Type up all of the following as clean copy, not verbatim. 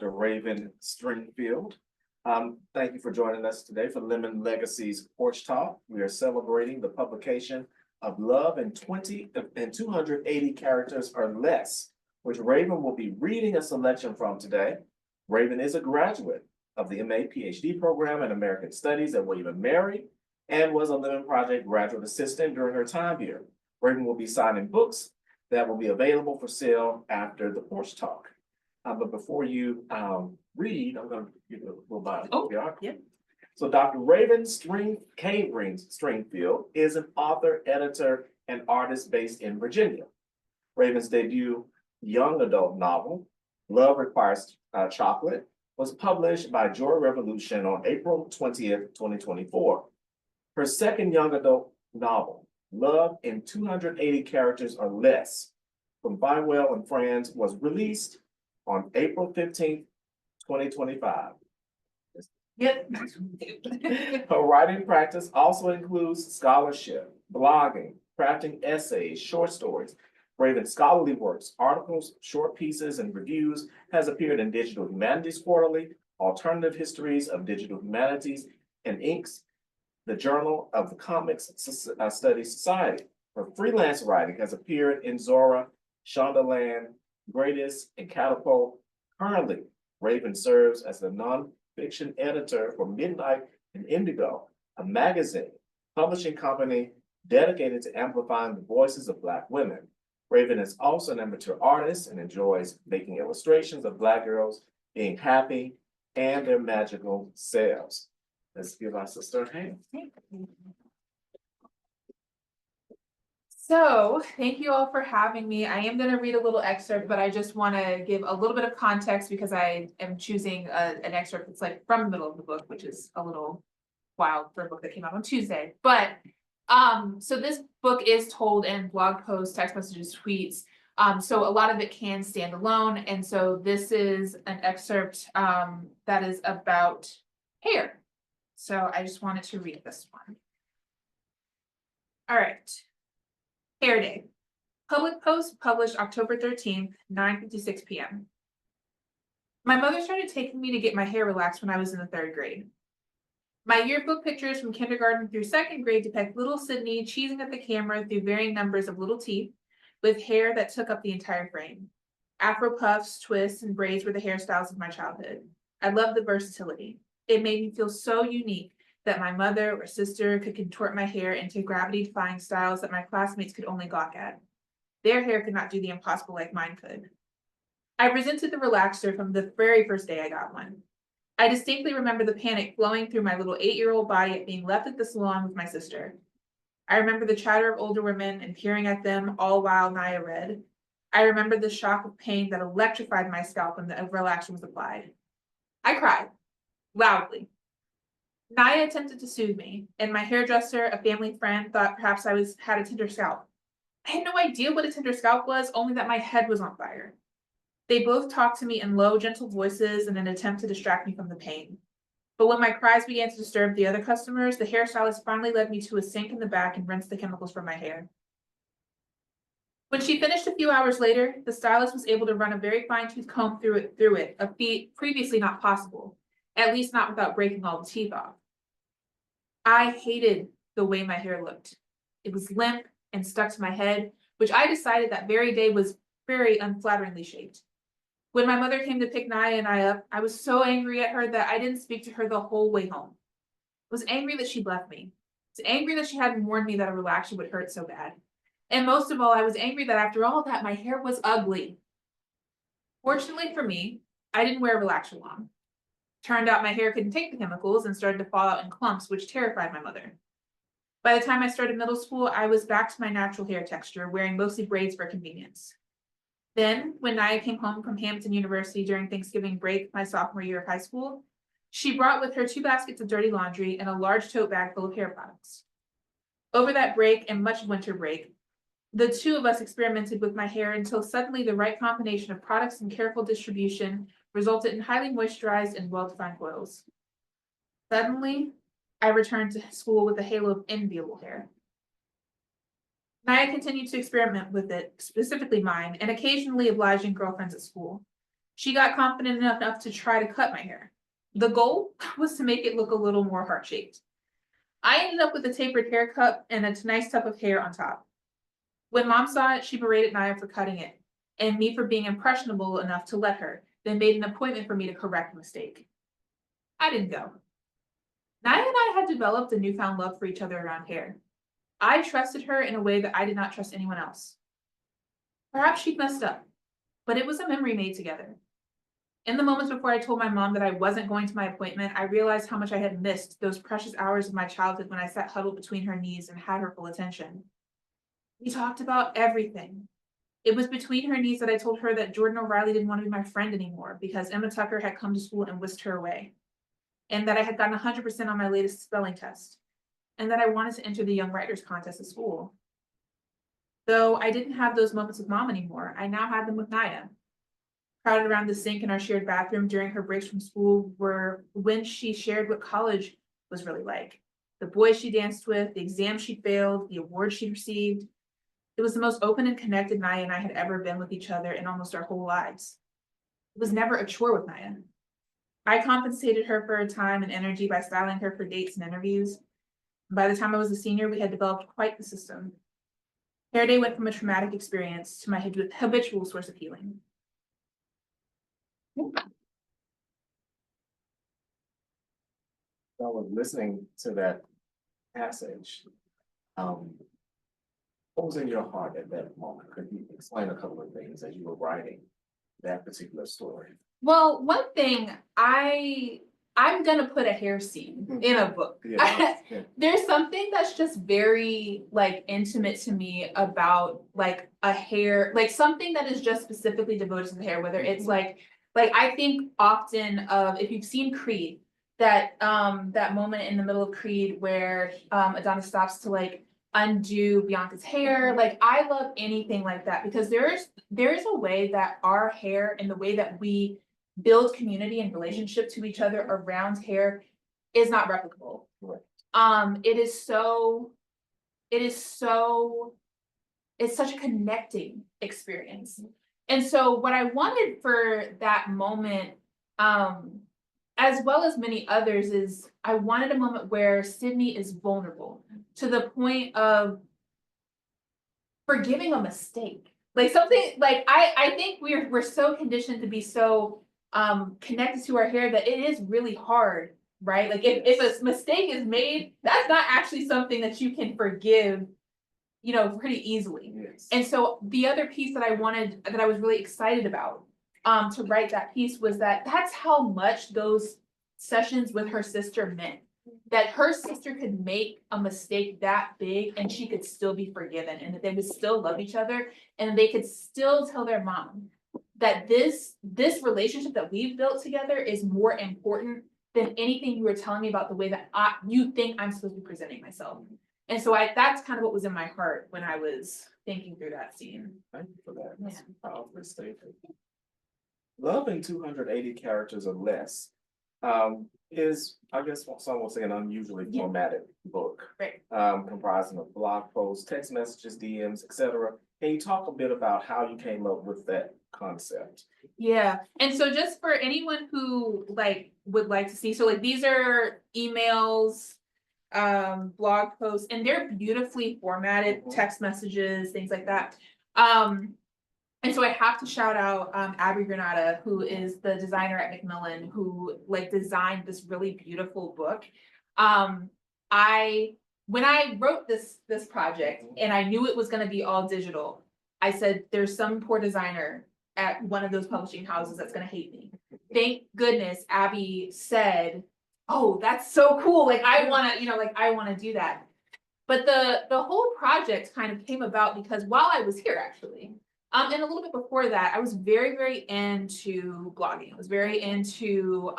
Ravynn Stringfield. Thank you for joining us today for Legacies Porch Talk. We are celebrating the publication of Love in 280 characters or less, which Ravynn will be reading a selection from today. Ravynn is a graduate of the MA PhD program in American Studies at William & Mary and was a Living Project graduate assistant during her time here. Ravynn will be signing books that will be available for sale after the Porch Talk. But before you read, I'm going to give you a little bio. Oh, yeah. So Dr. Ravynn K. Stringfield is an author, editor, and artist based in Virginia. Ravynn's debut young adult novel, Love Requires Chocolate, was published by Joy Revolution on April 20th, 2024. Her second young adult novel, Love in 280 Characters or Less, from Feiwel Friends, was released on April 15th, 2025. Yep. Her writing practice also includes scholarship, blogging, crafting essays, short stories. Ravynn's scholarly works, articles, short pieces, and reviews has appeared in Digital Humanities Quarterly, Alternative Histories of Digital Humanities, and Inks, the Journal of the Comics Studies Society. Her freelance writing has appeared in Zora, Shondaland, Greatest, and Catapult. Currently, Ravynn serves as the nonfiction editor for Midnight and Indigo, a magazine publishing company dedicated to amplifying the voices of Black women. Ravynn is also an amateur artist and enjoys making illustrations of Black girls being happy and their magical selves. Let's give our sister a hand. So, thank you all for having me. I am going to read a little excerpt, but I just want to give a little bit of context because I am choosing an excerpt that's like from the middle of the book, which is a little wild for a book that came out on Tuesday. But so this book is told in blog posts, text messages, tweets. So a lot of it can stand alone. And so this is an excerpt that is about hair. So I just wanted to read this one. All right. Hair Day. Public post published October 13th, 9:56 p.m. My mother started taking me to get my hair relaxed when I was in the 3rd grade. My yearbook pictures from kindergarten through 2nd grade depict little Sydney cheesing at the camera through varying numbers of little teeth with hair that took up the entire frame. Afro puffs, twists, and braids were the hairstyles of my childhood. I loved the versatility. It made me feel so unique that my mother or sister could contort my hair into gravity-defying styles that my classmates could only gawk at. Their hair could not do the impossible like mine could. I resented the relaxer from the very first day I got one. I distinctly remember the panic flowing through my little 8-year-old body at being left at the salon with my sister. I remember the chatter of older women and peering at them all while Naya read. I remember the shock of pain that electrified my scalp when the relaxer was applied. I cried, loudly. Naya attempted to soothe me, and my hairdresser, a family friend, thought perhaps I had a tender scalp. I had no idea what a tender scalp was, only that my head was on fire. They both talked to me in low, gentle voices in an attempt to distract me from the pain. But when my cries began to disturb the other customers, the hairstylist finally led me to a sink in the back and rinsed the chemicals from my hair. When she finished a few hours later, the stylist was able to run a very fine-tooth comb through it, a feat previously not possible, at least not without breaking all the teeth off. I hated the way my hair looked. It was limp and stuck to my head, which I decided that very day was very unflatteringly shaped. When my mother came to pick Naya and I up, I was so angry at her that I didn't speak to her the whole way home. I was angry that she'd left me. I was angry that she hadn't warned me that a relaxer would hurt so bad. And most of all, I was angry that after all that, my hair was ugly. Fortunately for me, I didn't wear a relaxer long. Turned out my hair couldn't take the chemicals and started to fall out in clumps, which terrified my mother. By the time I started middle school, I was back to my natural hair texture, wearing mostly braids for convenience. Then, when Naya came home from Hampton University during Thanksgiving break my sophomore year of high school, she brought with her 2 baskets of dirty laundry and a large tote bag full of hair products. Over that break and much of winter break, the 2 of us experimented with my hair until suddenly the right combination of products and careful distribution resulted in highly moisturized and well-defined coils. Suddenly, I returned to school with a halo of enviable hair. Naya continued to experiment with it, specifically mine, and occasionally obliging girlfriends at school. She got confident enough to try to cut my hair. The goal was to make it look a little more heart-shaped. I ended up with a tapered haircut and a nice tuft of hair on top. When mom saw it, she berated Naya for cutting it, and me for being impressionable enough to let her, then made an appointment for me to correct the mistake. I didn't go. Naya and I had developed a newfound love for each other around hair. I trusted her in a way that I did not trust anyone else. Perhaps she'd messed up, but it was a memory made together. In the moments before I told my mom that I wasn't going to my appointment, I realized how much I had missed those precious hours of my childhood when I sat huddled between her knees and had her full attention. We talked about everything. It was between her knees that I told her that Jordan O'Reilly didn't want to be my friend anymore because Emma Tucker had come to school and whisked her away, and that I had gotten 100% on my latest spelling test, and that I wanted to enter the Young Writers Contest at school. Though I didn't have those moments with mom anymore, I now had them with Naya. Crowded around the sink in our shared bathroom during her breaks from school were when she shared what college was really like. The boys she danced with, the exams she failed, the awards she received. It was the most open and connected Naya and I had ever been with each other in almost our whole lives. It was never a chore with Naya. I compensated her for her time and energy by styling her for dates and interviews. By the time I was a senior, we had developed quite the system. Hair Day went from a traumatic experience to my habitual source of healing. I was listening to that passage. What was in your heart at that moment? Could you explain a couple of things as you were writing that particular story? Well, one thing I'm gonna put a hair scene in a book. Yeah. There's something that's just very like intimate to me about like a hair, like something that is just specifically devoted to the hair, whether it's like I think often of, if you've seen Creed, that moment in the middle of Creed where Adonis stops to like undo Bianca's hair. Like I love anything like that because there is a way that our hair and the way that we build community and relationship to each other around hair is not replicable. Right. It's such a connecting experience. And so what I wanted for that moment, as well as many others, is I wanted a moment where Sydney is vulnerable to the point of forgiving a mistake. Like something like I think we're so conditioned to be so connected to our hair that it is really hard, right? Like if a mistake is made, that's not actually something that you can forgive, pretty easily. Yes. And so the other piece that I was really excited about to write that piece was that that's how much those sessions with her sister meant. That her sister could make a mistake that big and she could still be forgiven, and that they would still love each other, and they could still tell their mom that this relationship that we've built together is more important than anything you were telling me about the way that you think I'm supposed to be presenting myself. And so that's kind of what was in my heart when I was thinking through that scene. Thank you for that. That's a powerful statement. Love in 280 characters or less is, I guess, some will say, an unusually formatted book. Right. Comprising of blog posts, text messages, DMs, etc. Can you talk a bit about how you came up with that concept? Yeah. And so just for anyone who would like to see, so these are emails, blog posts, and they're beautifully formatted text messages, things like that. And so I have to shout out Abby Granata, who is the designer at Macmillan, who designed this really beautiful book. When I wrote this project and I knew it was going to be all digital, I said, there's some poor designer at one of those publishing houses that's going to hate me. Thank goodness Abby said, oh, that's so cool. I want to do that. But the whole project kind of came about because while I was here, actually, and a little bit before that, I was very, very into blogging. I was very into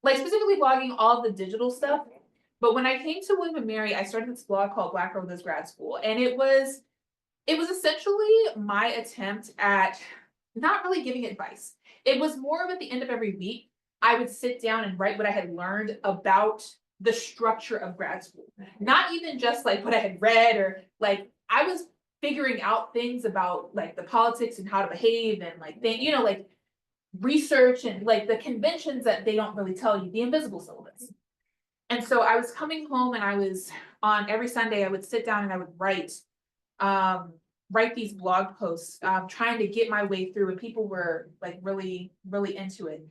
specifically blogging all the digital stuff. But when I came to William & Mary, I started this blog called Black Girl Does Grad School. And it was essentially my attempt at not really giving advice. It was more of at the end of every week, I would sit down and write what I had learned about the structure of grad school. Not even just what I had read or I was figuring out things about the politics and how to behave and research and like the conventions that they don't really tell you, the invisible syllabus. And so I was coming home and I was on every Sunday, I would sit down and I would write these blog posts, trying to get my way through, and people were like really, really into it.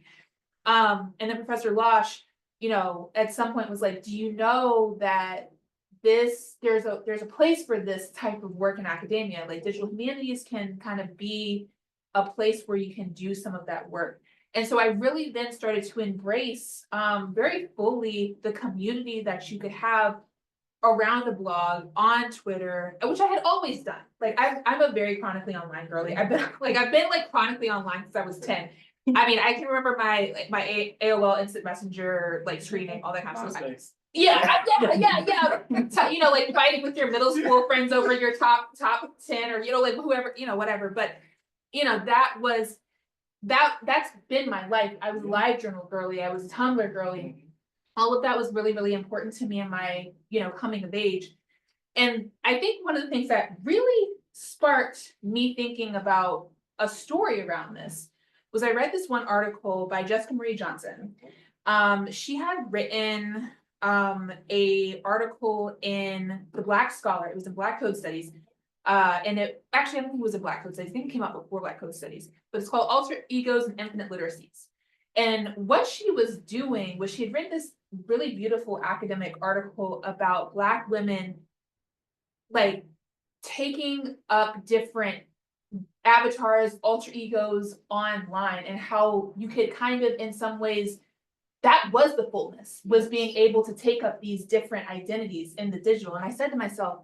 And then Professor Losh, you know, at some point was like, do you know that there's a place for this type of work in academia? Like digital humanities can kind of be a place where you can do some of that work. And so I really then started to embrace very fully the community that you could have around the blog, on Twitter, which I had always done. Like I'm a very chronically online girly. I've been like chronically online since I was 10. I mean, I can remember my AOL Instant Messenger like screening, all that kind of stuff. Yeah. You know, like fighting with your middle school friends over your top 10, or you know, like whoever, you know, whatever. But you know, that's been my life. I was a live journal girly, I was a Tumblr girly. All of that was really, really important to me in my, you know, coming of age. And I think one of the things that really sparked me thinking about a story around this was I read this one article by Jessica Marie Johnson. She had written a article in the Black Scholar. It was in Black Code Studies. And it actually, I don't think it was in Black Code Studies. I think it came out before Black Code Studies, but it's called Alter Egos and Infinite Literacies. And what she was doing was she had written this really beautiful academic article about Black women like taking up different avatars, alter egos online, and how you could kind of, in some ways, that was the fullness, was being able to take up these different identities in the digital. And I said to myself,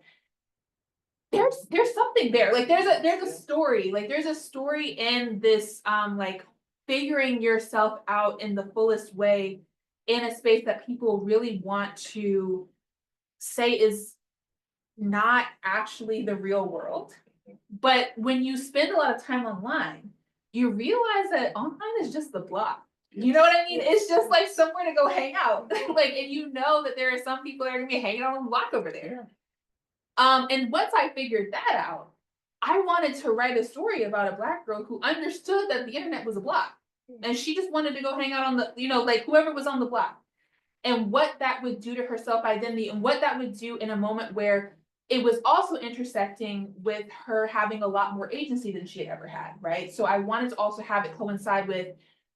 there's something there. Like there's a story. Like there's a story in this like figuring yourself out in the fullest way in a space that people really want to say is not actually the real world. But when you spend a lot of time online, you realize that online is just the block. You know what I mean? It's just like somewhere to go hang out. Like, and you know that there are some people that are gonna be hanging out on the block over there. And once I figured that out, I wanted to write a story about a Black girl who understood that the internet was a block. And she just wanted to go hang out on the, you know, like whoever was on the block. And what that would do to her self-identity, and what that would do in a moment where it was also intersecting with her having a lot more agency than she had ever had, right? So I wanted to also have it coincide with,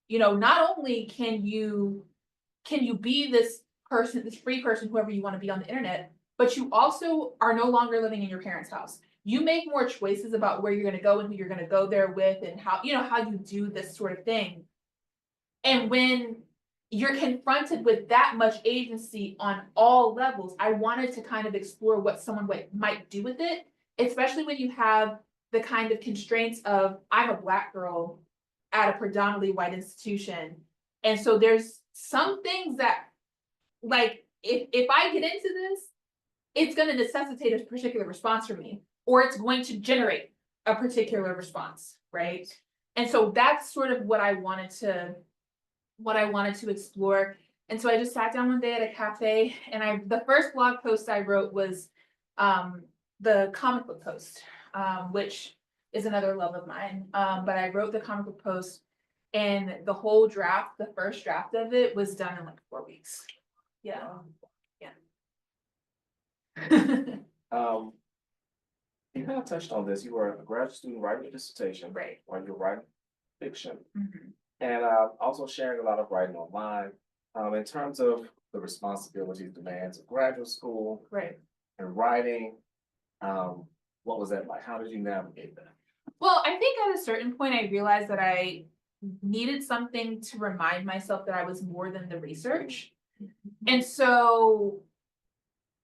you know, not only can you be this person, this free person, whoever you want to be on the internet, but you also are no longer living in your parents' house. You make more choices about where you're going to go and who you're going to go there with, and how, you know, how you do this sort of thing. And when you're confronted with that much agency on all levels, I wanted to kind of explore what someone might do with it, especially when you have the kind of constraints of, I'm a Black girl at a predominantly white institution. And so there's some things that, like, if I get into this, it's going to necessitate a particular response from me, or it's going to generate a particular response, right? And so that's sort of what I wanted to explore. And so I just sat down one day at a cafe, and the first blog post I wrote was the comic book post, which is another love of mine. But I wrote the comic book post, and the whole draft, the first draft of it, was done in like 4 weeks. Yeah. You kind of touched on this. You were a graduate student writing a dissertation, Right. While you're writing fiction, Mm-hmm. and also sharing a lot of writing online. In terms of the responsibilities, demands of graduate school, Right. and writing, what was that like? How did you navigate that? Well, I think at a certain point I realized that I needed something to remind myself that I was more than the research. And so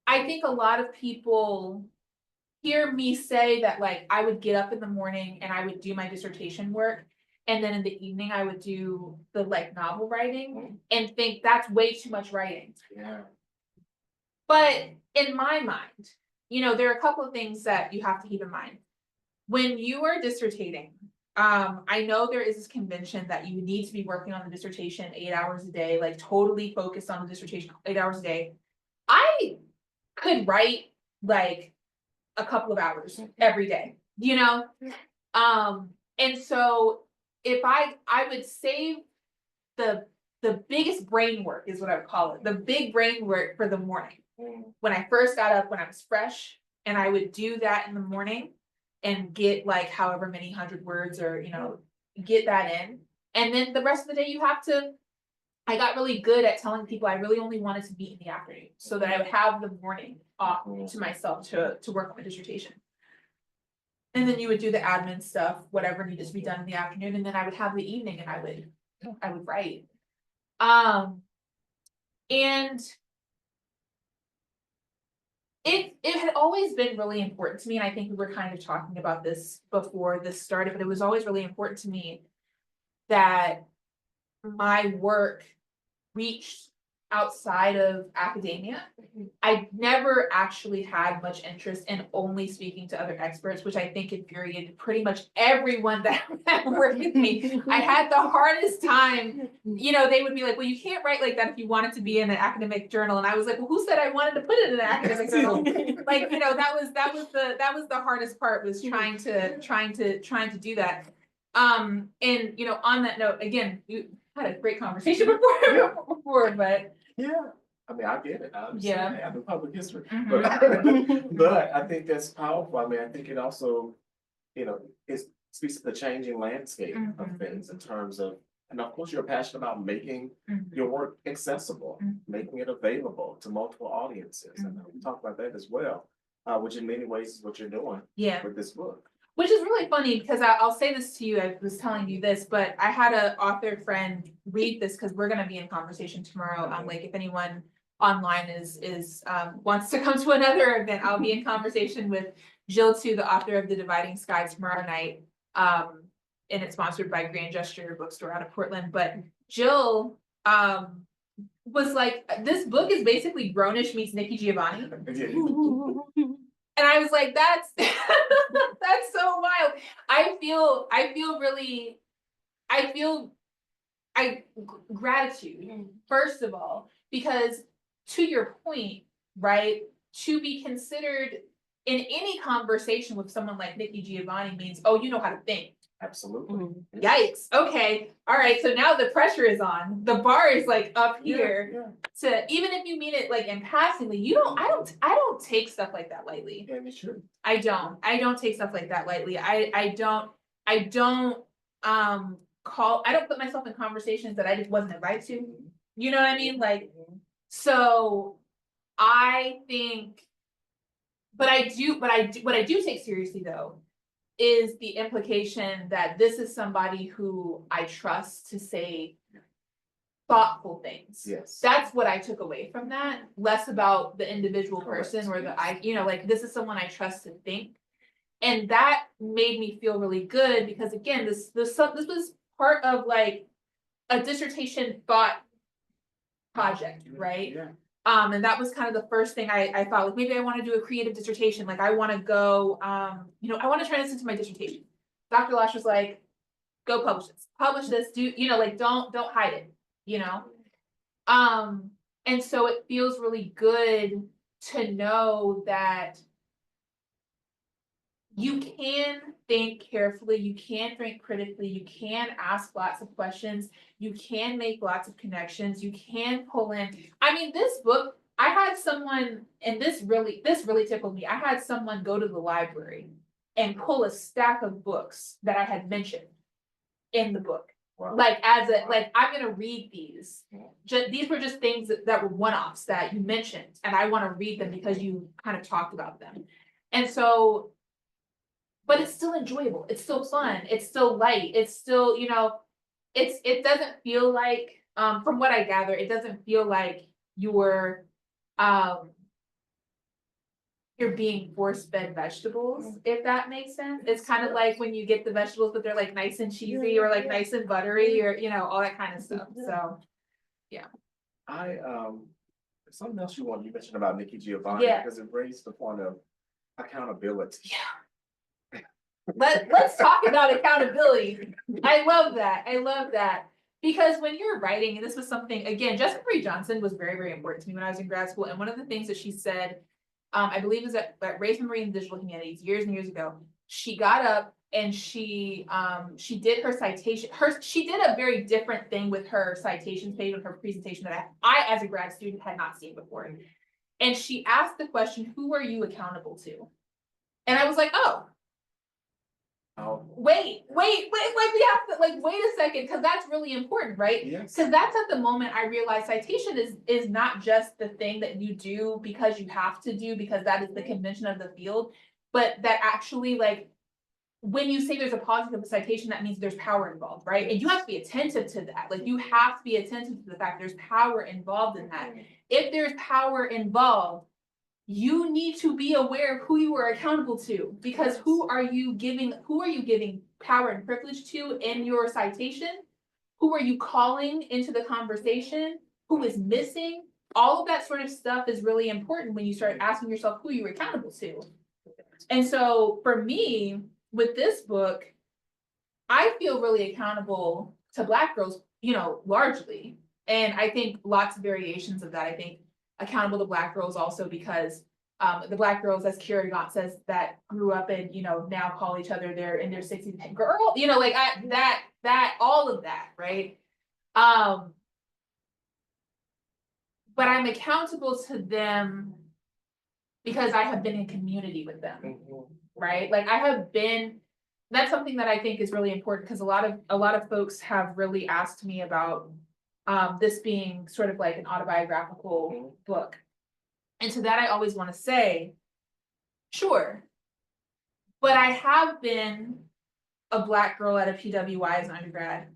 I think a lot of people hear me say that, like, I would get up in the morning and I would do my dissertation work, and then in the evening I would do the like novel writing, and think that's way too much writing. Yeah. But in my mind, you know, there are a couple of things that you have to keep in mind. When you are dissertating, I know there is this convention that you need to be working on the dissertation 8 hours a day, like totally focused on the dissertation 8 hours a day. I could write like a couple of hours every day, you know? And so I would save the biggest brain work is what I would call it, the big brain work for the morning. When I first got up, when I was fresh, and I would do that in the morning and get like however many 100 words or, you know, get that in. And then the rest of the day you have to, I got really good at telling people I really only wanted to meet in the afternoon so that I would have the morning off to myself to work on my dissertation. And then you would do the admin stuff, whatever needed to be done in the afternoon, and then I would have the evening and I would write. And it had always been really important to me, and I think we were kind of talking about this before this started, but it was always really important to me that my work reached outside of academia. I never actually had much interest in only speaking to other experts, which I think infuriated pretty much everyone that worked with me. I had the hardest time, you know, they would be like, well, you can't write like that if you want it to be in an academic journal. And I was like, well, who said I wanted to put it in an academic journal? Like, you know, that was the hardest part, was trying to do that. And you know, on that note, again, you had a great conversation before, but Yeah, I mean, I get it. I understand. Yeah. I do public history, Mhm. but I think that's powerful. I mean, I think it also, you know, it speaks to the changing landscape of Mhm. things in terms of, and of course, you're passionate about making your work accessible, making it available to multiple audiences, and we talk about that as well, which in many ways is what you're doing Yeah. with this book. Which is really funny because I'll say this to you, I was telling you this, but I had an author friend read this because we're gonna be in conversation tomorrow. Like if anyone online is wants to come to another event, I'll be in conversation with Jill Tu, the author of The Dividing Sky, tomorrow night. And it's sponsored by Grand Gesture Bookstore out of Portland. But Jill was like, this book is basically Grownish meets Nikki Giovanni. And I was like, that's that's so wild. I feel gratitude, first of all, because to your point, right, to be considered in any conversation with someone like Nikki Giovanni means, oh, you know how to think. Absolutely. Yikes. Okay. All right. So now the pressure is on. The bar is like up here. To even if you mean it like in passingly, I don't take stuff like that lightly. Yeah, you should. I don't take stuff like that lightly. I don't put myself in conversations that I just wasn't invited to. You know what I mean? Like, so I think, what I do take seriously though is the implication that this is somebody who I trust to say thoughtful things. Yes. That's what I took away from that. Less about the individual person or like this is someone I trust to think. And that made me feel really good because again, this was part of like a dissertation thought project, right? Yeah. And that was kind of the first thing I thought, like maybe I want to do a creative dissertation. Like I want to go, you know, I want to turn this into my dissertation. Dr. Lash was like, go publish this, do, you know, like don't hide it, you know? And so it feels really good to know that you can think carefully, you can think critically, you can ask lots of questions, you can make lots of connections, you can pull in. I mean, this book, I had someone, and this really tickled me. I had someone go to the library and pull a stack of books that I had mentioned in the book. Wow. Like I'm gonna read these. These were just things that were one-offs that you mentioned, and I want to read them because you kind of talked about them. And so, but it's still enjoyable. It's still fun. It's still light. It's still, you know, it doesn't feel like, from what I gather, it doesn't feel like you're being force-fed vegetables, if that makes sense. It's kind of like when you get the vegetables, but they're like nice and cheesy or like nice and buttery or, you know, all that kind of stuff. So, yeah. Something else you mentioned about Nikki Giovanni, because it raised the point of accountability. Yeah. Let's talk about accountability. I love that. Because when you're writing, and this was something, again, Jessica Marie Johnson was very, very important to me when I was in grad school. And one of the things that she said, I believe is at Ravynn Marine Digital Humanities years and years ago, she got up and she did her citation, she did a very different thing with her citations page on her presentation that I as a grad student had not seen before. And she asked the question, who are you accountable to? And I was like, oh, wait, like we have to, like, wait a second, because that's really important, right? Yes. Because that's at the moment I realized citation is not just the thing that you do because you have to do, because that is the convention of the field, but that actually, like, when you say there's a positive citation, that means there's power involved, right? And you have to be attentive to that. Like, you have to be attentive to the fact there's power involved in that. If there's power involved, you need to be aware of who you are accountable to, because who are you giving power and privilege to in your citation? Who are you calling into the conversation? Who is missing? All of that sort of stuff is really important when you start asking yourself who you're accountable to. And so for me, with this book, I feel really accountable to Black girls, largely. And I think lots of variations of that. I think accountable to Black girls also because the Black girls, as Kira Gaunt says, that grew up and, now call each other, they're in their 60s, girl, like that, all of that, right? But I'm accountable to them because I have been in community with them, right? Like that's something that I think is really important, because a lot of folks have really asked me about this being sort of like an autobiographical book. And to that, I always want to say, sure, but I have been a Black girl at a PWI as an undergrad,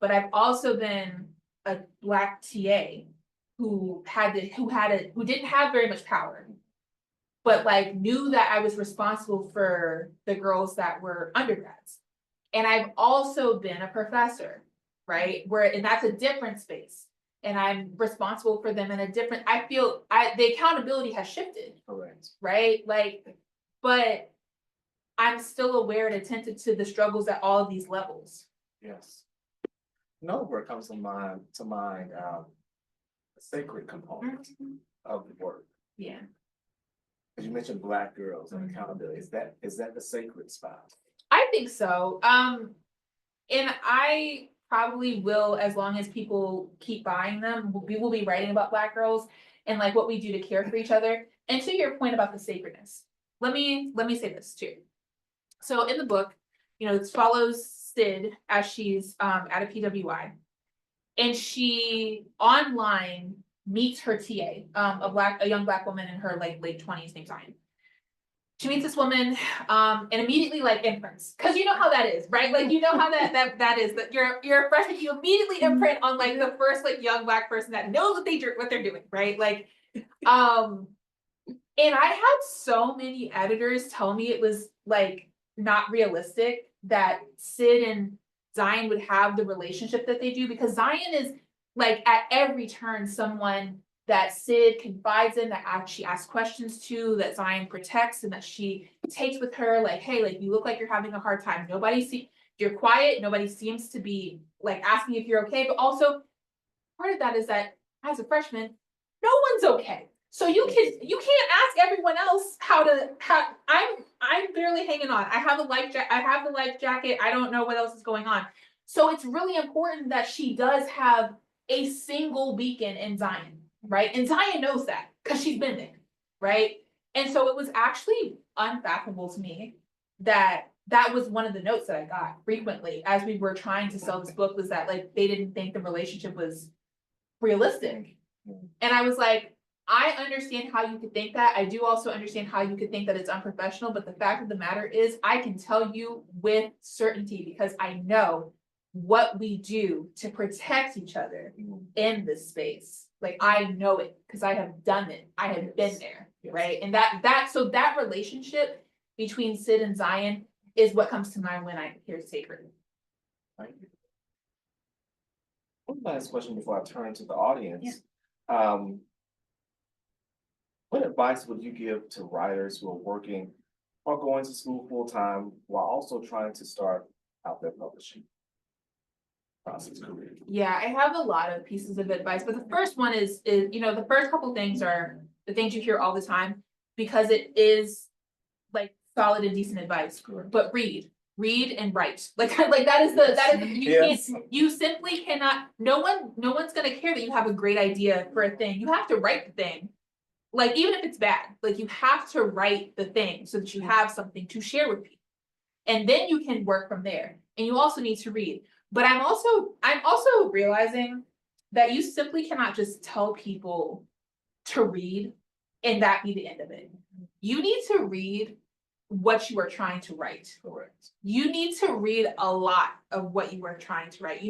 but I've also been a Black TA who didn't have very much power, but like knew that I was responsible for the girls that were undergrads. And I've also been a professor, right? And that's a different space. And I'm responsible for them in a different, I feel the accountability has shifted. Correct. Right? Like, but I'm still aware and attentive to the struggles at all of these levels. Yes. Another word comes to mind, the sacred component of the work. Yeah. Because you mentioned Black girls and accountability. Is that the sacred spot? I think so. And I probably will, as long as people keep buying them, we will be writing about Black girls and like what we do to care for each other. And to your point about the sacredness, let me say this too. So in the book, it follows Sid as she's at a PWI, and she online meets her TA, a young Black woman in her like late 20s named Zion. She meets this woman and immediately like imprints, because you know how that is, right? Like, how that is, that you're a freshman, you immediately imprint on like the first like young Black person that knows what they're doing, right? Like, and I had so many editors tell me it was like not realistic that Sid and Zion would have the relationship that they do, because Zion is like at every turn someone that Sid confides in, that she asks questions to, that Zion protects, and that she takes with her, like, hey, like, you look like you're having a hard time. You're quiet. Nobody seems to be like asking if you're okay. But also part of that is that as a freshman, no one's okay. So you can't ask everyone else how I'm barely hanging on. I have the life jacket. I don't know what else is going on. So it's really important that she does have a single beacon in Zion. Right. And Zion knows that because she's been there. Right. And so it was actually unfathomable to me that was one of the notes that I got frequently as we were trying to sell this book, was that like they didn't think the relationship was realistic. And I was like, I understand how you could think that. I do also understand how you could think that it's unprofessional. But the fact of the matter is, I can tell you with certainty, because I know what we do to protect each other in this space. Like, I know it because I have done it. I have been there, right? And so that relationship between Sid and Zion is what comes to mind when I hear sacred. Thank you. One last question before I turn to the audience. What advice would you give to writers who are working or going to school full time while also trying to start out their publishing process career? Yeah, I have a lot of pieces of advice, but the first one is the first couple things are the things you hear all the time, because it is like solid and decent advice. But read, read and write. Like that is you simply cannot, no one's gonna care that you have a great idea for a thing. You have to write the thing. Like, even if it's bad, like you have to write the thing so that you have something to share with people. And then you can work from there. And you also need to read. But I'm also realizing that you simply cannot just tell people to read and that be the end of it. You need to read what you are trying to write. Correct. You need to read a lot of what you are trying to write.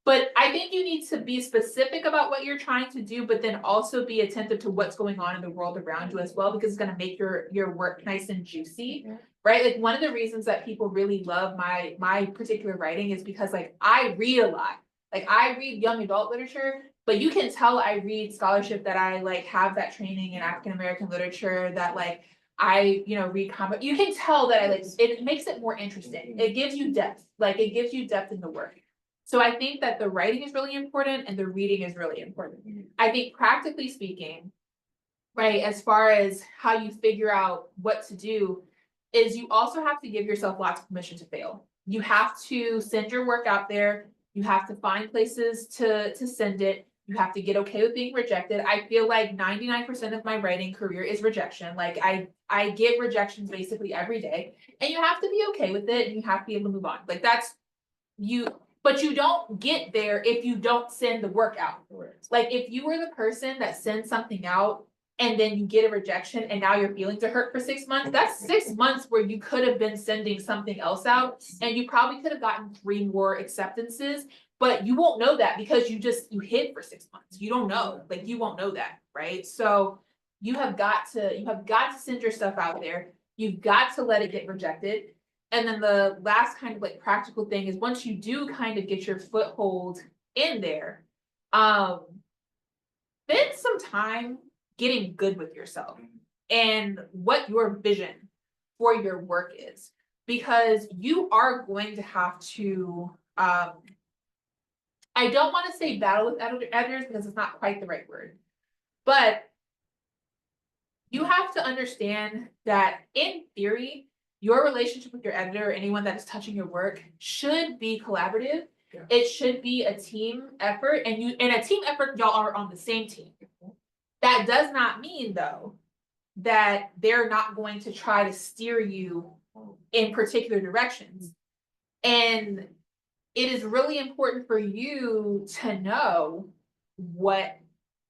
But I think you need to be specific about what you're trying to do, but then also be attentive to what's going on in the world around you as well, because it's going to make your work nice and juicy, right? Like, one of the reasons that people really love my particular writing is because, like, I read a lot. Like, I read young adult literature, but you can tell I read scholarship, that I like have that training in African American literature, that like I, read comic. You can tell that I like it. Makes it more interesting. It gives you depth. Like, it gives you depth in the work. So I think that the writing is really important and the reading is really important. I think, practically speaking, right, as far as how you figure out what to do, is you also have to give yourself lots of permission to fail. You have to send your work out there. You have to find places to send it. You have to get okay with being rejected. I feel like 99% of my writing career is rejection. Like, I get rejections basically every day, and you have to be okay with it, and you have to be able to move on. Like, that's you. But you don't get there if you don't send the work out. Correct. Like, if you were the person that sends something out and then you get a rejection and now your feelings are hurt for 6 months, that's 6 months where you could have been sending something else out, and you probably could have gotten 3 more acceptances, but you won't know that because you hid for 6 months. You don't know, like, you won't know that, right? So you have got to send your stuff out there. You've got to let it get rejected. And then the last kind of like practical thing is, once you do kind of get your foothold in there, spend some time getting good with yourself and what your vision for your work is, because you are going to have to, I don't want to say battle with editors because it's not quite the right word, but you have to understand that, in theory, your relationship with your editor or anyone that is touching your work should be collaborative. Yeah. It should be a team effort, and a team effort, y'all are on the same team. That does not mean, though, that they're not going to try to steer you in particular directions. And it is really important for you to know what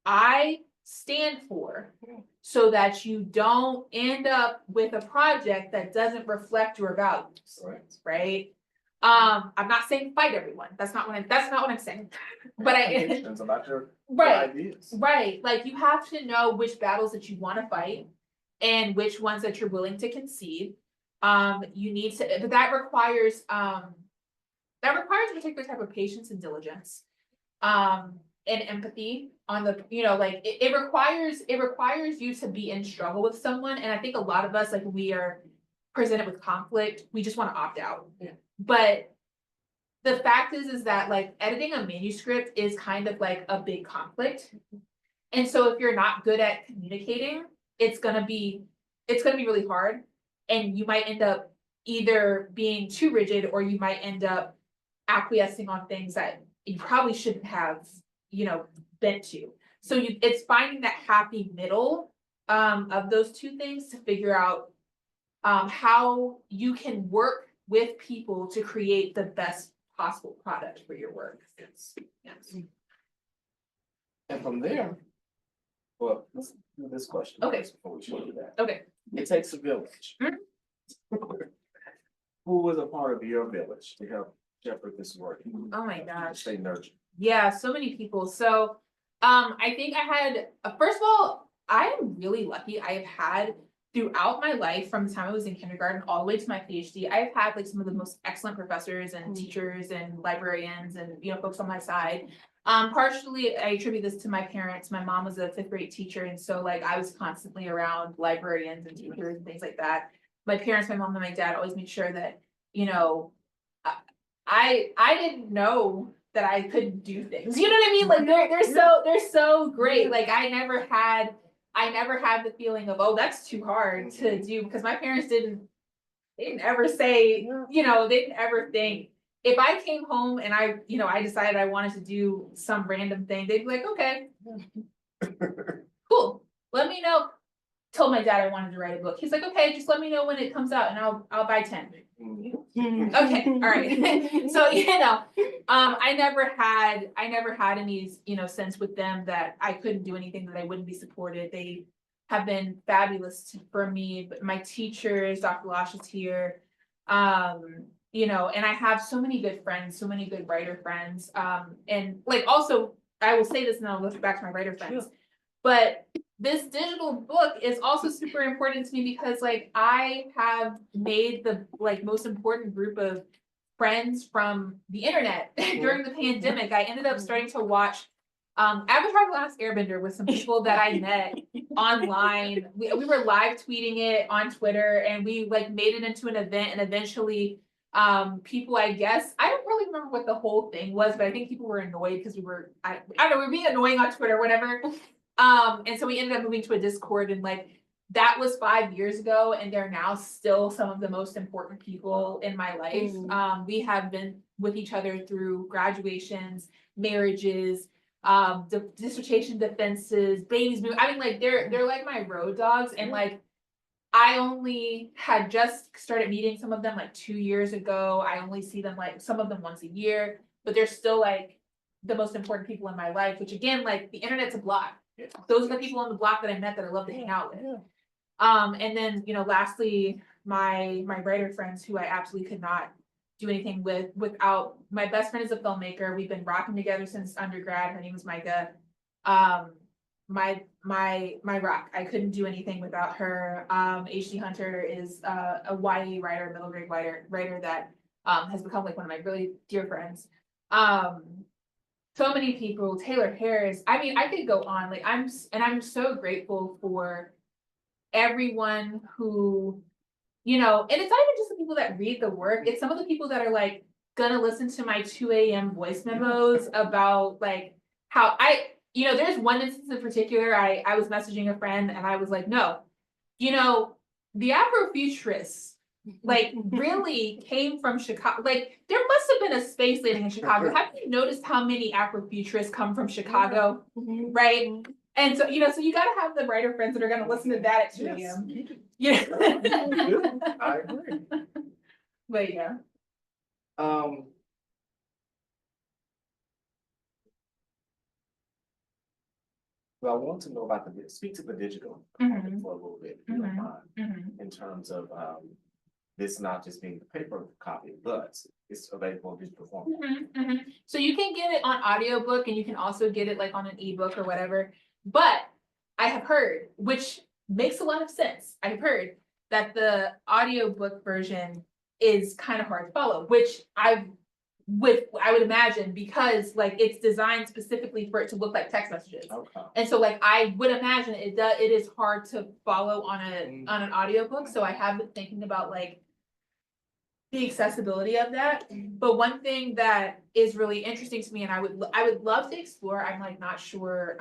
I stand for, so that you don't end up with a project that doesn't reflect your values. Right? I'm not saying fight everyone. That's not what I'm saying. But It's about your ideas. Right. Like, you have to know which battles that you want to fight and which ones that you're willing to concede. You need to, but that requires a particular type of patience and diligence. And empathy on the, like, it requires you to be in struggle with someone. And I think a lot of us, like, when we are presented with conflict, we just want to opt out. Yeah. But the fact is that, like, editing a manuscript is kind of like a big conflict. And so if you're not good at communicating, it's gonna be really hard. And you might end up either being too rigid, or you might end up acquiescing on things that you probably shouldn't have, bent to. So it's finding that happy middle of those two things to figure out how you can work with people to create the best possible product for your work. Yes. And from there, well, let's do this question. Okay. Before we show you that. Okay. It takes a village. Who was a part of your village to help shepherd this work? Oh my gosh. Stay nurtured. Yeah, so many people. So I think I had, first of all, I am really lucky. I have had, throughout my life, from the time I was in kindergarten all the way to my PhD, I've had like some of the most excellent professors and teachers and librarians and, folks on my side. Partially, I attribute this to my parents. My mom was a 5th grade teacher, and so, like, I was constantly around librarians and teachers and things like that. My parents, my mom and my dad, always made sure that, I didn't know that I could do things. You know what I mean? Like, they're so great. Like, I never had the feeling of, oh, that's too hard to do, because my parents didn't they didn't ever say, you know, they didn't ever think. If I came home and I, you know, I decided I wanted to do some random thing, they'd be like, okay, cool, let me know. Told my dad I wanted to write a book. He's like, okay, just let me know when it comes out and I'll buy 10. Okay, all right. So, you know, I never had any, you know, sense with them that I couldn't do anything, that I wouldn't be supported. They have been fabulous for me, but my teachers, Dr. Losh is here. You know, and I have so many good friends, so many good writer friends. And like, also, I will say this and I'll look back to my writer friends, but this digital book is also super important to me because like I have made the like most important group of friends from the internet during the pandemic. I ended up starting to watch Avatar: The Last Airbender with some people that I met online. We were live tweeting it on Twitter and we like made it into an event, and eventually people, I guess, I don't really remember what the whole thing was, but I think people were annoyed because I don't know, we were being annoying on Twitter, whatever. And so we ended up moving to a Discord, and like that was 5 years ago, and they're now still some of the most important people in my life. We have been with each other through graduations, marriages, dissertation defenses, babies. I mean, like they're like my road dogs, and like I only had just started meeting some of them like 2 years ago. I only see them like some of them once a year, but they're still like the most important people in my life, which again, like the internet's a block. Those are the people on the block that I met that I love to hang out with. And then, you know, lastly, my writer friends who I absolutely could not do anything without. My best friend is a filmmaker. We've been rocking together since undergrad. Her name is Micah. My rock. I couldn't do anything without her. HD Hunter is a YA writer, middle grade writer that has become like one of my really dear friends. So many people, Taylor Harris. I mean, I could go on. Like I'm so grateful for everyone who, you know, and it's not even just the people that read the work. It's some of the people that are like gonna listen to my 2 a.m. voice memos about like how you know, there's one instance in particular. I was messaging a friend and I was like, no, you know, the Afrofuturists like really came from Chicago. Like there must have been a space landing in Chicago. Have you noticed how many Afrofuturists come from Chicago? Right? And so, you know, so you gotta have the writer friends that are gonna listen to that at 2 a.m. Yeah. I agree. But yeah. Well, I want to know about speak to the digital for a little bit, if you don't mind, in terms of this not just being the paper copy, but it's available in digital format. So you can get it on audiobook and you can also get it like on an ebook or whatever. But I have heard, which makes a lot of sense, I've heard that the audiobook version is kind of hard to follow, which I would imagine, because like it's designed specifically for it to look like text messages. Okay. And so like I would imagine it is hard to follow on an audiobook. So I have been thinking about like the accessibility of that. But one thing that is really interesting to me, and I would love to explore, I'm like not sure,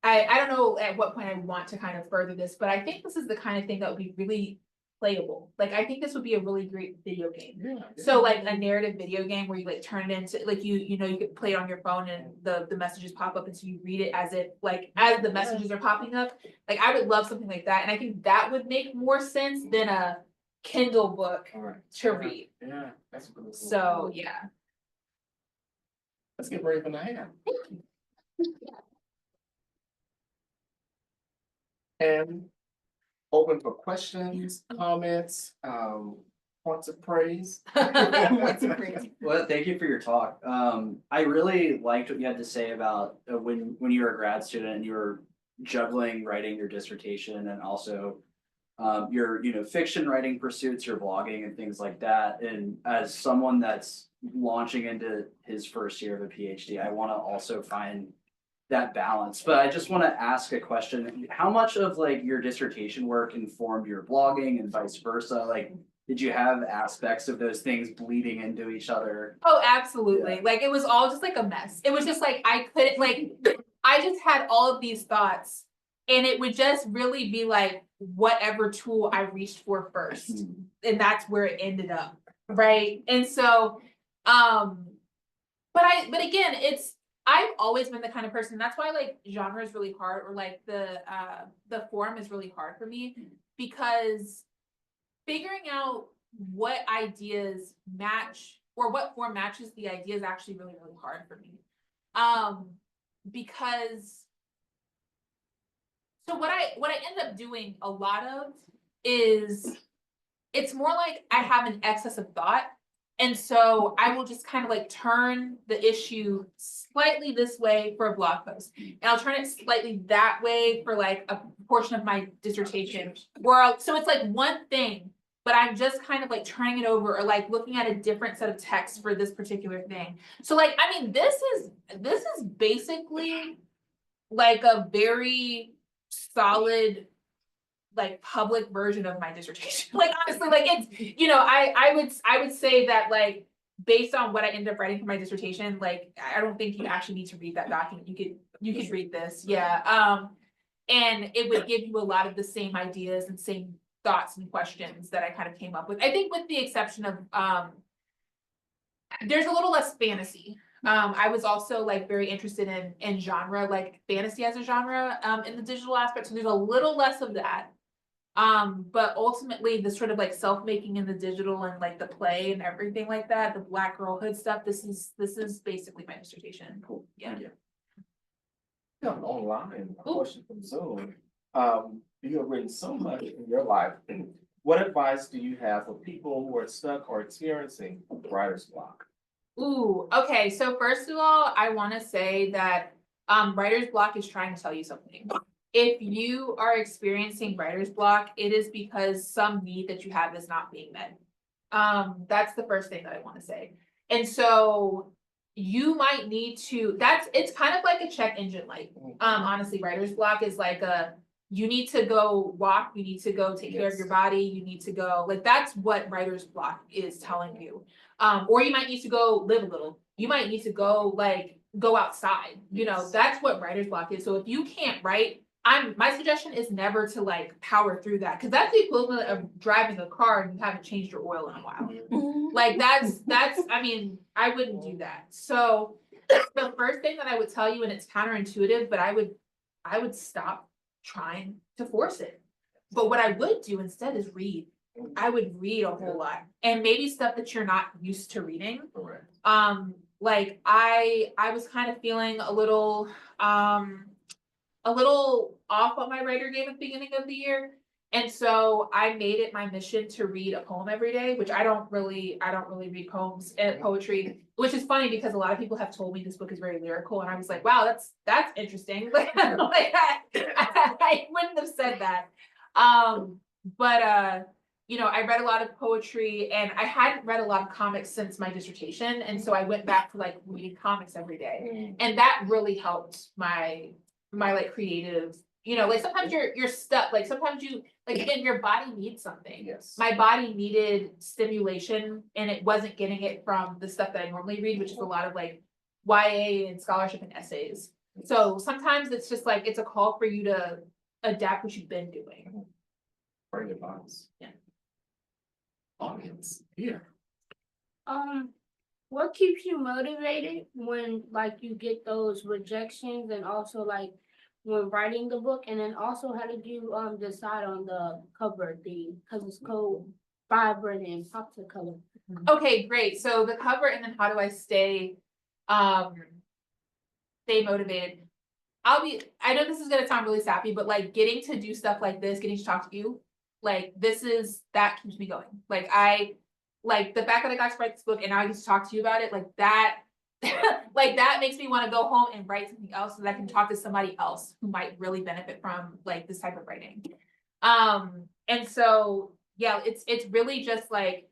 I don't know at what point I want to kind of further this, but I think this is the kind of thing that would be really playable. Like I think this would be a really great video game. So like a narrative video game where you like turn it into like you know, you could play it on your phone and the messages pop up and so you read it as if like as the messages are popping up. Like I would love something like that, and I think that would make more sense than a Kindle book to read. Yeah, that's really cool. So yeah. Let's get Ravynn a hand. And open for questions, comments, points of praise. Points of praise. Well, thank you for your talk. I really liked what you had to say about when you were a grad student and you were juggling writing your dissertation and also your fiction writing pursuits, your blogging and things like that. And as someone that's launching into his first year of a PhD, I want to also find that balance. But I just want to ask a question. How much of like your dissertation work informed your blogging and vice versa? Like, did you have aspects of those things bleeding into each other? Oh, absolutely. Yeah. Like it was all just like a mess. It was just like I couldn't like I just had all of these thoughts and it would just really be like whatever tool I reached for first. And that's where it ended up, right? And so, but again, I've always been the kind of person, that's why like genre is really hard, or like the form is really hard for me, because figuring out what ideas match or what form matches the idea is actually really, really hard for me. Because so what I end up doing a lot of is, it's more like I have an excess of thought. And so I will just kind of like turn the issue slightly this way for a blog post. And I'll turn it slightly that way for like a portion of my dissertation. So it's like one thing, but I'm just kind of like turning it over or like looking at a different set of text for this particular thing. So like, I mean, this is basically like a very solid like public version of my dissertation. Like honestly, like it's, you know, I would say that like based on what I ended up writing for my dissertation, like I don't think you actually need to read that document. You could read this. Yeah. And it would give you a lot of the same ideas and same thoughts and questions that I kind of came up with. I think with the exception of there's a little less fantasy. I was also like very interested in genre, like fantasy as a genre, in the digital aspect. So there's a little less of that. But ultimately the sort of like self-making in the digital and like the play and everything like that, the Black girlhood stuff, this is basically my dissertation. Cool. Yeah. Yeah, online, a question from Zoom. You have written so much in your life. What advice do you have for people who are stuck or experiencing writer's block? Ooh, okay. So first of all, I want to say that writer's block is trying to tell you something. If you are experiencing writer's block, it is because some need that you have is not being met. That's the first thing that I want to say. And so you might need to, it's kind of like a check engine light. Honestly, writer's block is like you need to go walk, you need to go take care of your body, you need to go, like that's what writer's block is telling you. Or you might need to go live a little. You might need to go outside. You know, that's what writer's block is. So if you can't write, my suggestion is never to like power through that, because that's the equivalent of driving a car and you haven't changed your oil in a while. Like that's I mean, I wouldn't do that. So the first thing that I would tell you, and it's counterintuitive, but I would stop trying to force it. But what I would do instead is read. I would read a whole lot, and maybe stuff that you're not used to reading. Correct. Like I was kind of feeling a little off on my writer game at the beginning of the year. And so I made it my mission to read a poem every day, which I don't really read poems and poetry, which is funny because a lot of people have told me this book is very lyrical. And I was like, wow, that's interesting. Like, I wouldn't have said that. But you know, I read a lot of poetry, and I hadn't read a lot of comics since my dissertation. And so I went back to like reading comics every day. And that really helped my like creative, you know, like sometimes you're stuck, like sometimes you, like again, your body needs something. Yes. My body needed stimulation, and it wasn't getting it from the stuff that I normally read, which is a lot of like YA and scholarship and essays. So sometimes it's just like, it's a call for you to adapt what you've been doing. Great advice. Yeah. Audience, here. What keeps you motivated when like you get those rejections, and also like when writing the book, and then also how did you decide on the cover theme, because it's called vibrant and pop to color? Okay, great. So the cover, and then how do I stay motivated? I know this is gonna sound really sappy, but like getting to do stuff like this, getting to talk to you, like that keeps me going. Like the fact that I got to write this book and now I get to talk to you about it, like that, like that makes me want to go home and write something else so that I can talk to somebody else who might really benefit from like this type of writing. And so, yeah, it's really just like,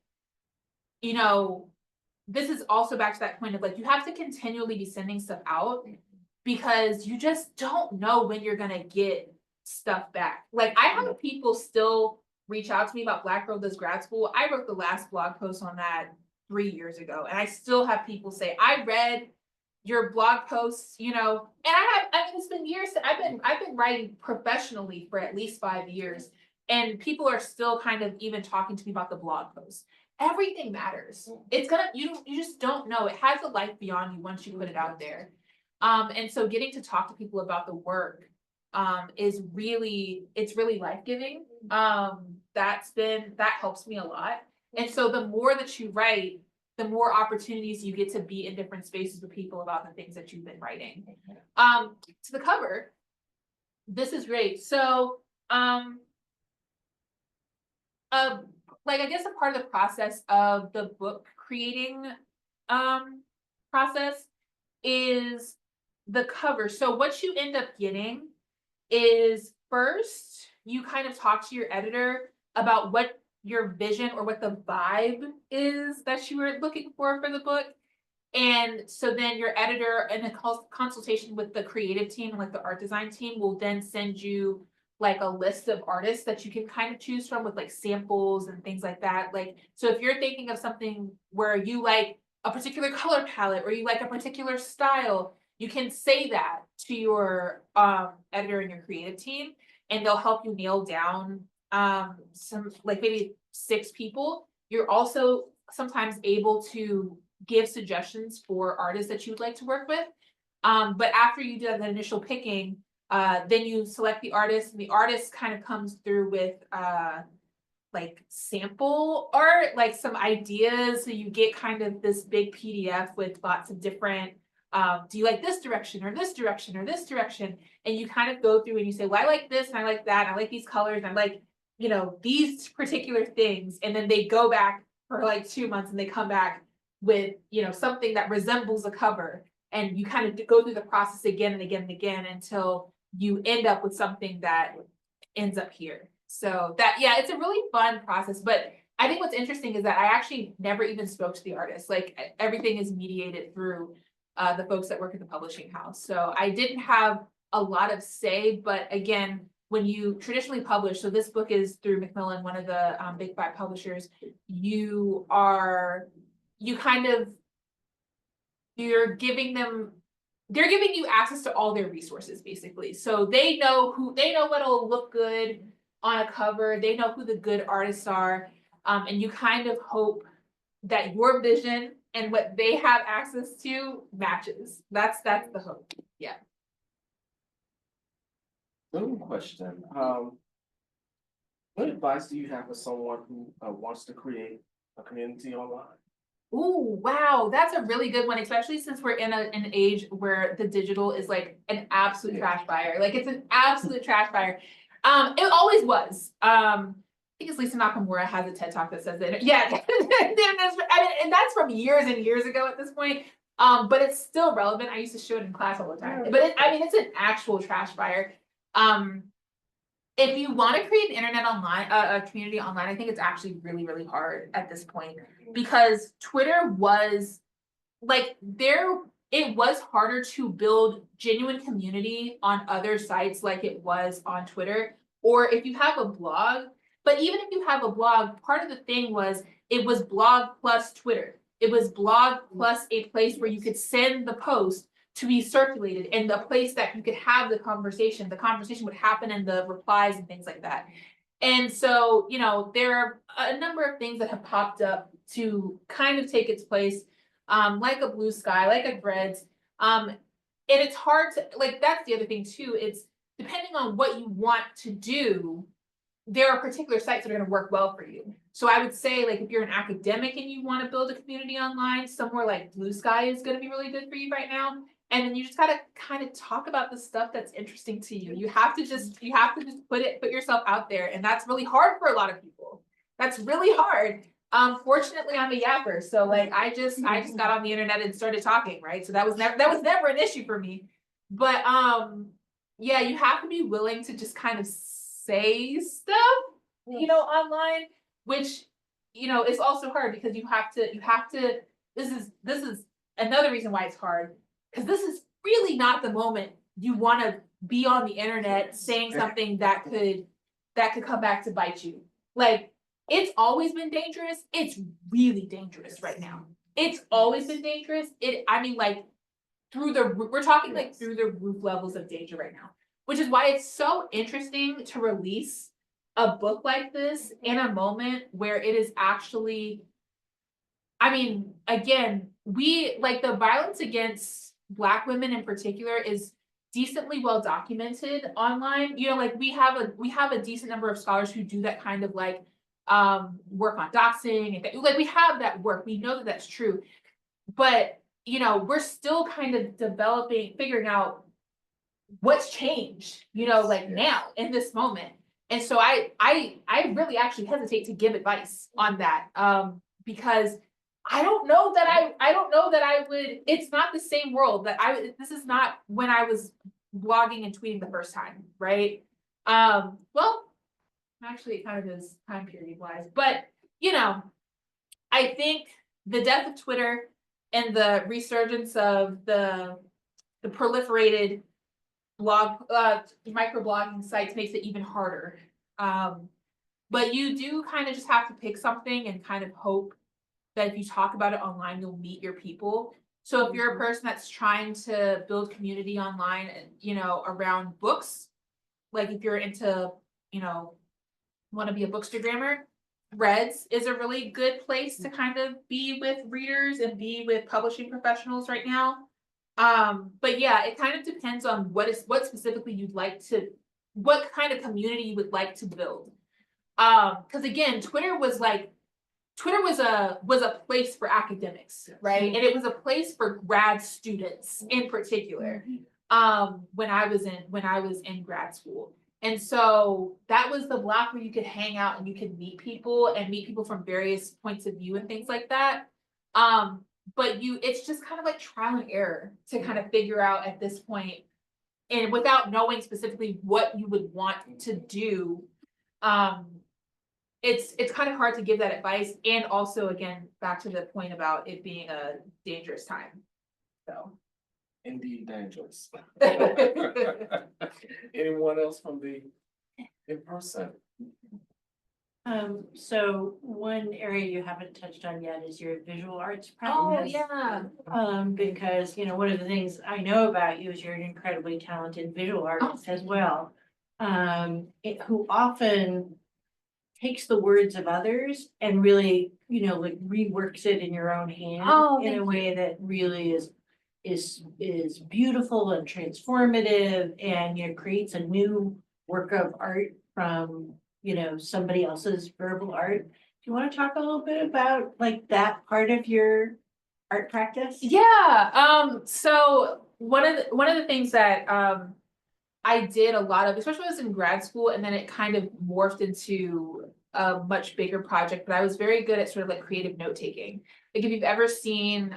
you know, this is also back to that point of like, you have to continually be sending stuff out, because you just don't know when you're going to get stuff back. Like I have people still reach out to me about Black Girl Does Grad School. I wrote the last blog post on that 3 years ago, and I still have people say, I read your blog posts, you know, and I mean, it's been years. I've been writing professionally for at least 5 years. and people are still kind of even talking to me about the blog post. Everything matters. It's gonna, you just don't know. It has a life beyond you once you put it out there. And so getting to talk to people about the work is really, it's really life-giving. That helps me a lot. And so the more that you write, the more opportunities you get to be in different spaces with people about the things that you've been writing. To the cover, this is great. So, like, I guess a part of the process of the book creating process is the cover. So what you end up getting is, first you kind of talk to your editor about what your vision or what the vibe is that you were looking for the book. And so then your editor, in a consultation with the creative team and like the art design team, will then send you like a list of artists that you can kind of choose from with like samples and things like that. Like, so if you're thinking of something where you like a particular color palette or you like a particular style, you can say that to your editor and your creative team, and they'll help you nail down some, like maybe 6 people. You're also sometimes able to give suggestions for artists that you would like to work with. But after you do that initial picking, then you select the artist, and the artist kind of comes through with like sample art, like some ideas. So you get kind of this big PDF with lots of different, do you like this direction or this direction or this direction? And you kind of go through and you say, well, I like this and I like that, and I like these colors, and I like, you know, these particular things. And then they go back for like 2 months and they come back with, you know, something that resembles a cover. And you kind of go through the process again and again and again until you end up with something that ends up here. So that, yeah, it's a really fun process. But I think what's interesting is that I actually never even spoke to the artist. Like, everything is mediated through the folks that work at the publishing house. So I didn't have a lot of say, but again, when you traditionally publish, so this book is through Macmillan, one of the big 5 publishers, you're giving them, they're giving you access to all their resources, basically. So they know what'll look good on a cover. They know who the good artists are. And you kind of hope that your vision and what they have access to matches. That's the hope. Yeah. One question. What advice do you have for someone who wants to create a community online? Ooh, wow, that's a really good one, especially since we're in an age where the digital is like an absolute trash fire. Like, it's an absolute trash fire. It always was. I think it's Lisa Nakamura has a TED Talk that says that. Yeah, I mean, and that's from years and years ago at this point. But it's still relevant. I used to show it in class all the time. But I mean, it's an actual trash fire. If you want to create an internet online, a community online, I think it's actually really, really hard at this point, because Twitter was like it was harder to build genuine community on other sites like it was on Twitter, or if you have a blog. But even if you have a blog, part of the thing was it was blog plus Twitter. It was blog plus a place where you could send the post to be circulated, and the place that you could have the conversation. The conversation would happen in the replies and things like that. And so, you know, there are a number of things that have popped up to kind of take its place, like a Blue Sky, like a Threads. And it's hard to, like, that's the other thing too. It's depending on what you want to do, there are particular sites that are going to work well for you. So I would say, like, if you're an academic and you want to build a community online, somewhere like Blue Sky is going to be really good for you right now. And then you just gotta kind of talk about the stuff that's interesting to you. You have to just put yourself out there. And that's really hard for a lot of people. That's really hard. Fortunately, I'm a yapper. So like, I just got on the internet and started talking, right? So that was never an issue for me. But yeah, you have to be willing to just kind of say stuff, you know, online, which, you know, is also hard, because you have to, this is another reason why it's hard. Because this is really not the moment you want to be on the internet saying something that could come back to bite you. Like, it's always been dangerous. It's really dangerous right now. It's always been dangerous. I mean, like, we're talking like through the roof levels of danger right now, which is why it's so interesting to release a book like this in a moment where it is actually, I mean, again, we, like, the violence against Black women in particular is decently well documented online. You know, like, we have a decent number of scholars who do that kind of like work on doxing, and like, we have that work. We know that that's true, but you know, we're still kind of figuring out what's changed, you know, like now in this moment. And so I really actually hesitate to give advice on that, because I don't know that I would, it's not the same world that this is not when I was blogging and tweeting the first time, right? Well, actually it kind of is time period wise, but you know, I think the death of Twitter and the resurgence of the proliferated microblogging sites makes it even harder. But you do kind of just have to pick something and kind of hope that if you talk about it online, you'll meet your people. So if you're a person that's trying to build community online, you know, around books, like if you're into, you know, want to be a bookstagrammer, Reds is a really good place to kind of be with readers and be with publishing professionals right now. But yeah, it kind of depends on what specifically you'd like to, what kind of community you would like to build. Because again, Twitter was a place for academics, right? And it was a place for grad students in particular. When I was in grad school. And so that was the block where you could hang out and you could meet people from various points of view and things like that. But it's just kind of like trial and error to kind of figure out at this point, and without knowing specifically what you would want to do, it's kind of hard to give that advice. And also, again, back to the point about it being a dangerous time. So. Indeed dangerous. Anyone else from the in-person? So one area you haven't touched on yet is your visual arts Oh, practice. yeah. Because, you know, one of the things I know about you is you're an incredibly talented visual artist as well. Who often takes the words of others and really, you know, like reworks it in your own hand in a way that really is beautiful and transformative, and you know, creates a new work of art from, you know, somebody else's verbal art. Do you want to talk a little bit about like that part of your art practice? Yeah. So one of the things that I did a lot of, especially when I was in grad school, and then it kind of morphed into a much bigger project, but I was very good at sort of like creative note taking. Like if you've ever seen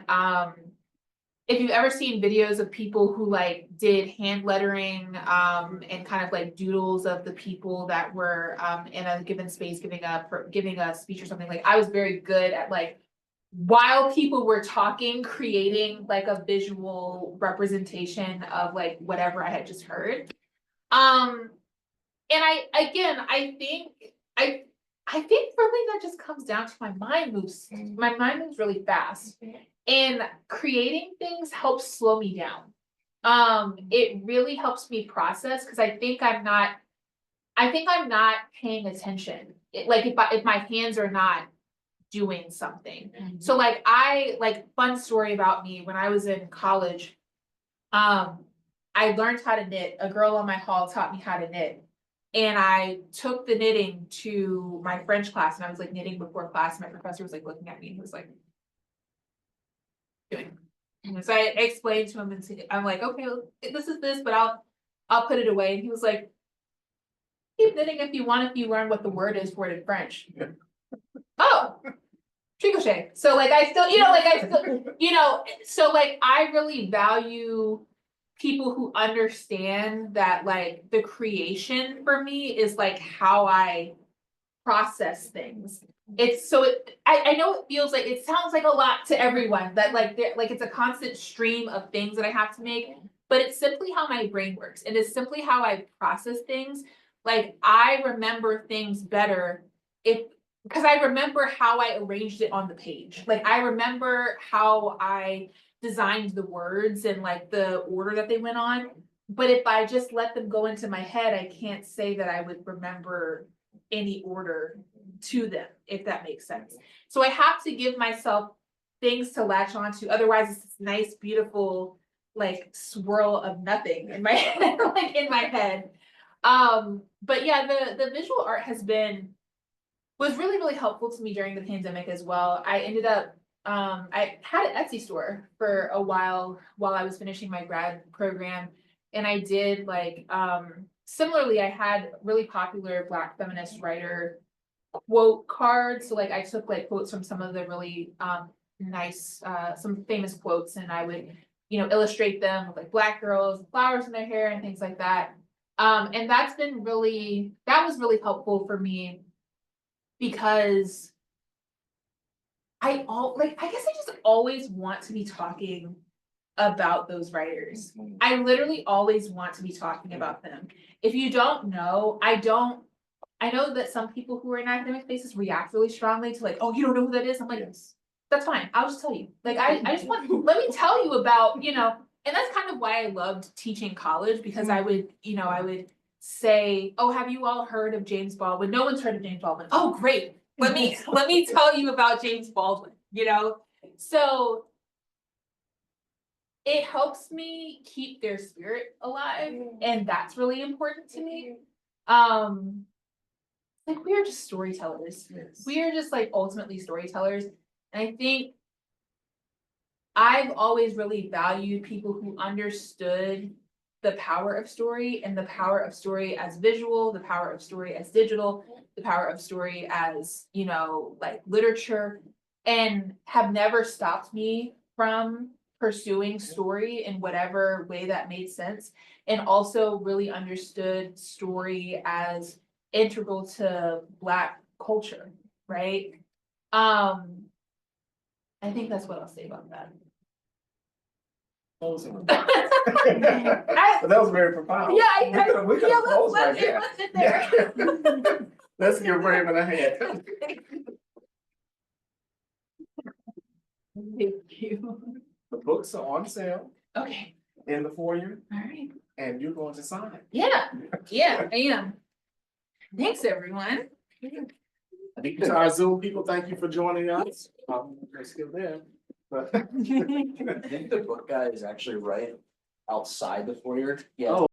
videos of people who like did hand lettering and kind of like doodles of the people that were in a given space giving a speech or something, like I was very good at like, while people were talking, creating like a visual representation of like whatever I had just heard. And I think really that just comes down to my mind moves really fast. And creating things helps slow me down. It really helps me process, because I think I'm not paying attention. Like if my hands are not doing something. So like fun story about me, when I was in college, I learned how to knit. A girl on my hall taught me how to knit. And I took the knitting to my French class, and I was like knitting before class. My professor was like looking at me and he was like, doing. And so I explained to him, and I'm like, okay, this is this, but I'll put it away. And he was like, keep knitting if you want, if you learn what the word is for it in French. Oh, tricochet. So like I still, so like I really value people who understand that like the creation for me is like how I process things. I know it sounds like a lot to everyone, that like it's a constant stream of things that I have to make, but it's simply how my brain works. And it's simply how I process things. Like I remember things better because I remember how I arranged it on the page. Like I remember how I designed the words and like the order that they went on. But if I just let them go into my head, I can't say that I would remember any order to them, if that makes sense. So I have to give myself things to latch onto, otherwise it's this nice, beautiful, like swirl of nothing in my head, like in my head. But yeah, the visual art was really helpful to me during the pandemic as well. I ended up, I had an Etsy store for a while I was finishing my grad program. And I did like, similarly, I had really popular Black feminist writer quote cards. So like I took like quotes from some of the really nice, some famous quotes, and I would, illustrate them with like Black girls, flowers in their hair and things like that. And that was really helpful for me because I guess I just always want to be talking about those writers. I literally always want to be talking about them. If you don't know, I know that some people who are in academic spaces react really strongly to like, oh, you don't know who that is? I'm like, that's fine. I'll just tell you. Like, I just want, let me tell you about, and that's kind of why I loved teaching college, because I would say, oh, have you all heard of James Baldwin? No one's heard of James Baldwin. Oh, great. Let me tell you about James Baldwin, So it helps me keep their spirit alive, and that's really important to me. Like we are just storytellers. Yes. We are just like ultimately storytellers. And I think I've always really valued people who understood the power of story, and the power of story as visual, the power of story as digital, the power of story as, like literature, and have never stopped me from pursuing story in whatever way that made sense, and also really understood story as integral to Black culture, right? I think that's what I'll say about that. Closing. But that was very profound. Yeah, We could close right let's there. end there. Let's give Ravynn a hand. Thank you. The books are on sale Okay, in the foyer, all right. and you're going to sign. Yeah, I am. Thanks, everyone. To our Zoom people, thank you for joining us. They're still there, but. I think the book guy is actually right outside the foyer. Yeah.